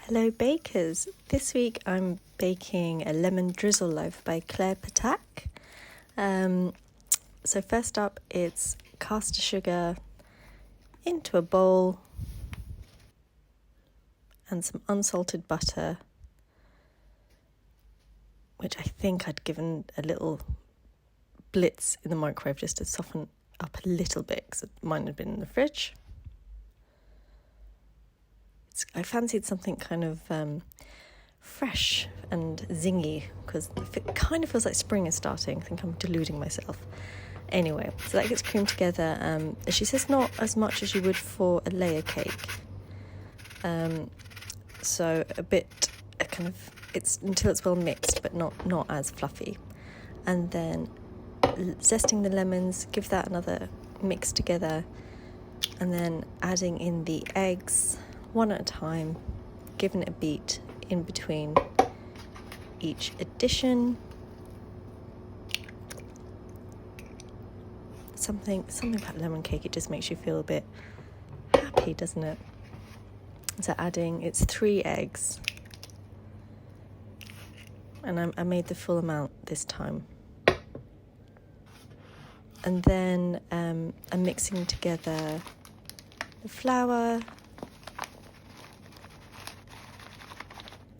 Hello bakers! This week I'm baking a Lemon Drizzle Loaf by Claire Ptak. So first up, it's caster sugar into a bowl and some unsalted butter, which I think I'd given a little blitz in the microwave just to soften up a little bit because mine had been in the fridge. I fancied something kind of fresh and zingy because it kind of feels like spring is starting. I think I'm deluding myself. Anyway, so that gets creamed together. She says not as much as you would for a layer cake. So it's until it's well mixed, but not as fluffy. And then zesting the lemons, give that another mix together, and then adding in the eggs one at a time, giving it a beat in between each addition. Something about lemon cake, it just makes you feel a bit happy, doesn't it? So it's 3 eggs, and I made the full amount this time. And then I'm mixing together the flour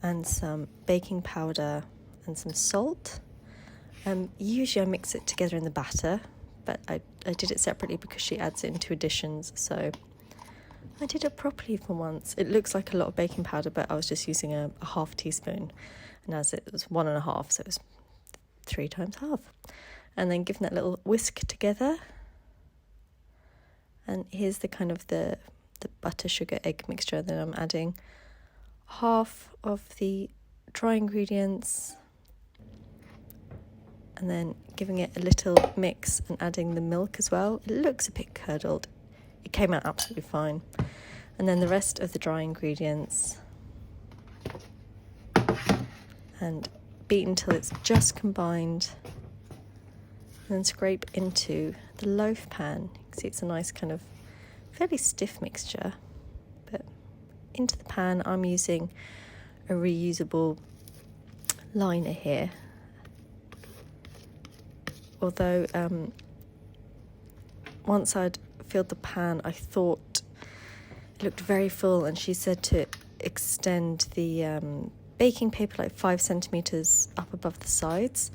and some baking powder and some salt. Usually I mix it together in the batter, but I did it separately because she adds it into additions, so I did it properly for once. It looks like a lot of baking powder, but I was just using a half teaspoon, and as it was 1.5, so it was 3 times half. And then giving that little whisk together. And here's the kind of the butter, sugar, egg mixture. Then I'm adding half of the dry ingredients and then giving it a little mix and adding the milk as well. It looks a bit curdled. It came out absolutely fine. And then the rest of the dry ingredients and beat until it's just combined, and then scrape into the loaf pan. You can see it's a nice kind of fairly stiff mixture, but into the pan I'm using a reusable liner here. Although once I'd filled the pan, I thought it looked very full, and she said to extend the baking paper like 5 centimetres up above the sides.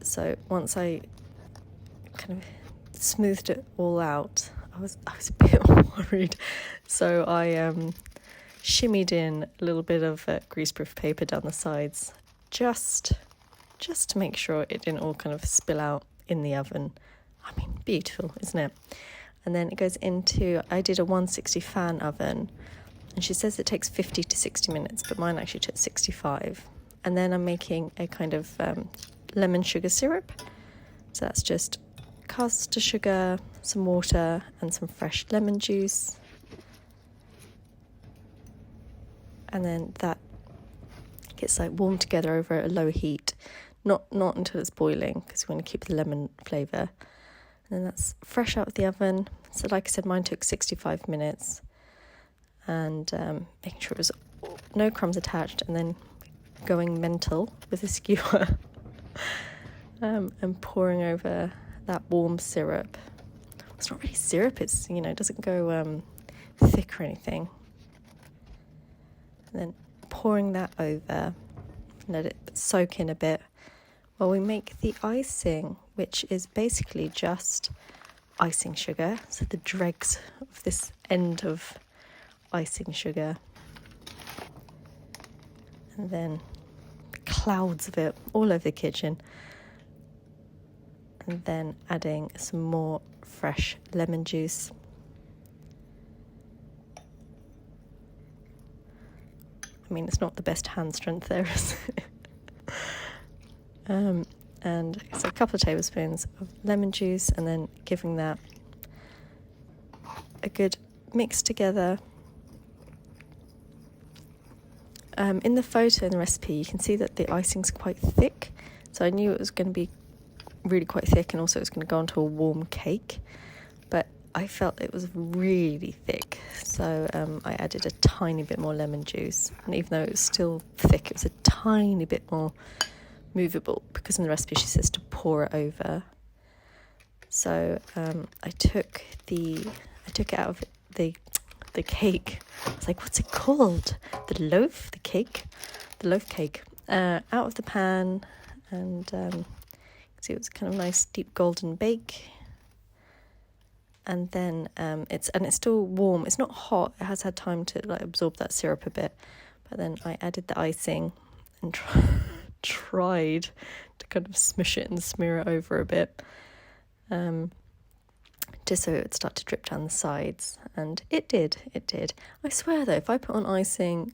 So once I kind of smoothed it all out, I was a bit worried. So I shimmied in a little bit of greaseproof paper down the sides, just to make sure it didn't all kind of spill out in the oven. I mean, beautiful, isn't it? And then it goes into, I did a 160 fan oven, and she says it takes 50 to 60 minutes, but mine actually took 65. And then I'm making a kind of lemon sugar syrup. So that's just caster sugar, some water, and some fresh lemon juice. And then that gets like warmed together over a low heat, not until it's boiling, because we want to keep the lemon flavour. And then that's fresh out of the oven. So like I said, mine took 65 minutes. And making sure it was no crumbs attached, and then going mental with a skewer and pouring over that warm syrup. It's not really syrup, it's, it doesn't go thick or anything. And then pouring that over, let it soak in a bit while we make the icing, which is basically just icing sugar. So the dregs of this end of icing sugar, and then clouds of it all over the kitchen, and then adding some more fresh lemon juice. I mean, it's not the best hand strength there, is it? And so a couple of tablespoons of lemon juice, and then giving that a good mix together. In the photo in the recipe, you can see that the icing's quite thick, so I knew it was going to be really quite thick, and also it's going to go onto a warm cake. But I felt it was really thick, so I added a tiny bit more lemon juice, and even though it was still thick, it was a tiny bit more movable, because in the recipe she says to pour it over. So I took it out of the cake. I was like, what's it called? The loaf cake, out of the pan, and see, it was kind of nice deep golden bake. And then it's still warm. It's not hot. It has had time to like absorb that syrup a bit. But then I added the icing and tried to kind of smush it and smear it over a bit, just so it would start to drip down the sides. And it did. I swear though, if I put on icing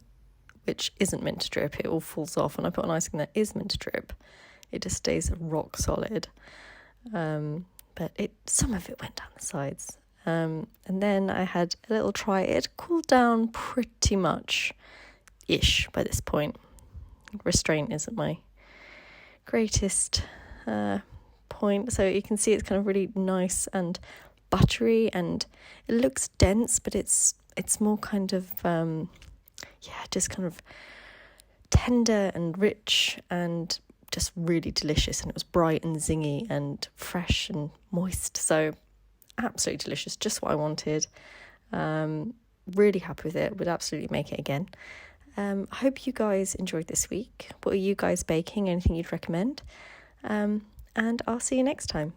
which isn't meant to drip, it all falls off. And I put on icing that is meant to drip, it just stays rock solid. But some of it went down the sides. And then I had a little try. It had cooled down pretty much-ish by this point. Restraint isn't my greatest point. So you can see it's kind of really nice and buttery, and it looks dense, but it's more kind of, just kind of tender and rich and just really delicious. And it was bright and zingy and fresh and moist, so absolutely delicious, just what I wanted. Really happy with it, would absolutely make it again. I hope you guys enjoyed this week. What are you guys baking? Anything you'd recommend? And I'll see you next time.